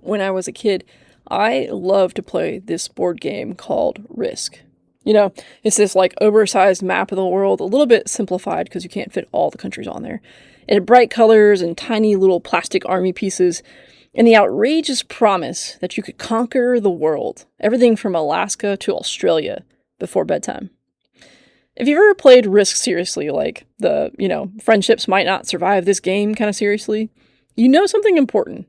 when I was a kid, I loved to play this board game called Risk. You know, it's this like oversized map of the world, a little bit simplified because you can't fit all the countries on there. It had bright colors and tiny little plastic army pieces, and the outrageous promise that you could conquer the world, everything from Alaska to Australia, before bedtime. If you've ever played Risk seriously, like friendships might not survive this game kind of seriously, you know something important.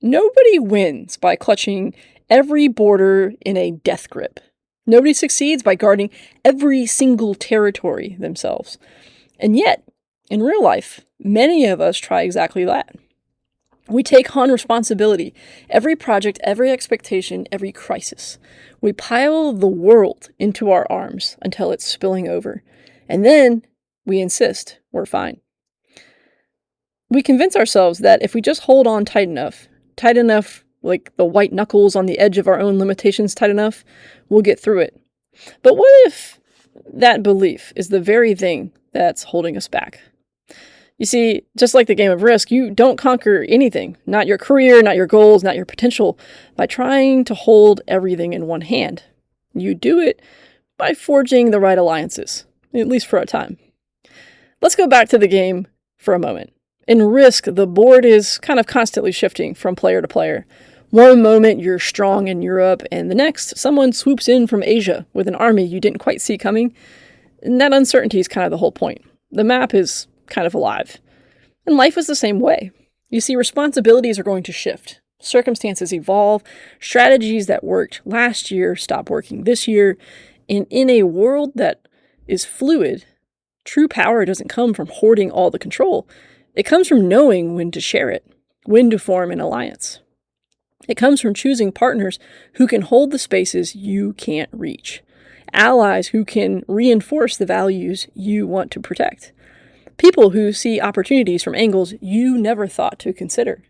Nobody wins by clutching every border in a death grip. Nobody succeeds by guarding every single territory themselves. And yet, in real life, many of us try exactly that. We take on responsibility, every project, every expectation, every crisis. We pile the world into our arms until it's spilling over. And then we insist we're fine. We convince ourselves that if we just hold on tight enough, like the white knuckles on the edge of our own limitations tight enough, we'll get through it. But what if that belief is the very thing that's holding us back? You see, just like the game of Risk, you don't conquer anything, not your career, not your goals, not your potential, by trying to hold everything in one hand. You do it by forging the right alliances, at least for a time. Let's go back to the game for a moment. In Risk, the board is kind of constantly shifting from player to player. One moment you're strong in Europe, and the next, someone swoops in from Asia with an army you didn't quite see coming. And that uncertainty is kind of the whole point. The map is kind of alive. And life is the same way. You see, responsibilities are going to shift. Circumstances evolve. Strategies that worked last year stop working this year. And in a world that is fluid, true power doesn't come from hoarding all the control. It comes from knowing when to share it, when to form an alliance. It comes from choosing partners who can hold the spaces you can't reach, allies who can reinforce the values you want to protect, people who see opportunities from angles you never thought to consider,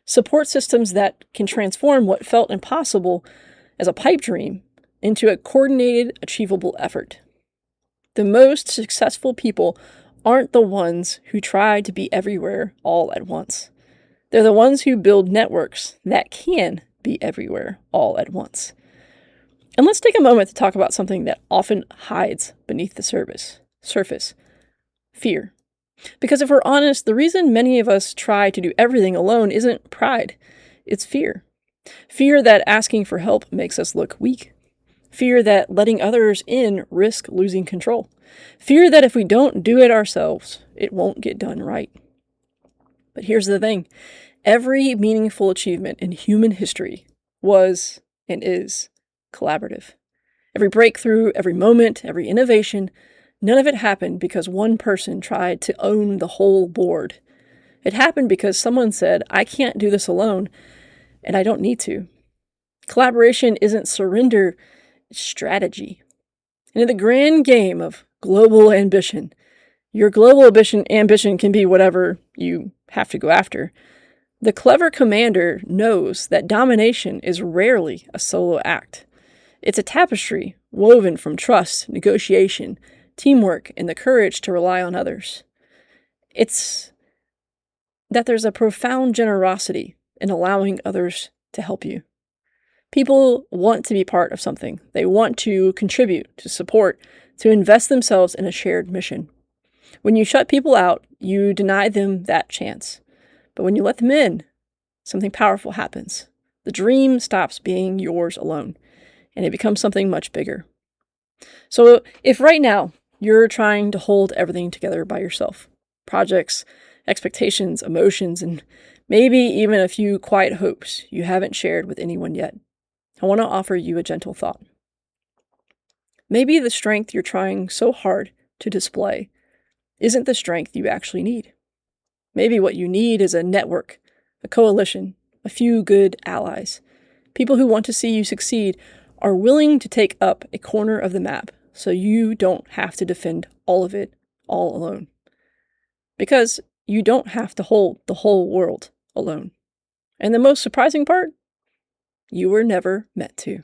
support systems that can transform what felt impossible as a pipe dream into a coordinated, achievable effort. The most successful people aren't the ones who try to be everywhere all at once. They're the ones who build networks that can be everywhere all at once. And let's take a moment to talk about something that often hides beneath the surface: fear. Because if we're honest, the reason many of us try to do everything alone isn't pride, it's fear. Fear that asking for help makes us look weak. Fear that letting others in risk losing control. Fear that if we don't do it ourselves, it won't get done right. But here's the thing. Every meaningful achievement in human history was and is collaborative. Every breakthrough, every moment, every innovation, none of it happened because one person tried to own the whole board. It happened because someone said, I can't do this alone, and I don't need to. Collaboration isn't surrender, it's strategy. And in the grand game of global ambition, your global ambition can be whatever you have to go after. The clever commander knows that domination is rarely a solo act. It's a tapestry woven from trust, negotiation, teamwork, and the courage to rely on others. It's that there's a profound generosity in allowing others to help you. People want to be part of something. They want to contribute, to support, to invest themselves in a shared mission. When you shut people out, you deny them that chance. But when you let them in, something powerful happens. The dream stops being yours alone, and it becomes something much bigger. So if right now you're trying to hold everything together by yourself, projects, expectations, emotions, and maybe even a few quiet hopes you haven't shared with anyone yet, I want to offer you a gentle thought. Maybe the strength you're trying so hard to display isn't the strength you actually need. Maybe what you need is a network, a coalition, a few good allies, people who want to see you succeed, are willing to take up a corner of the map so you don't have to defend all of it all alone. Because you don't have to hold the whole world alone. And the most surprising part? You were never meant to.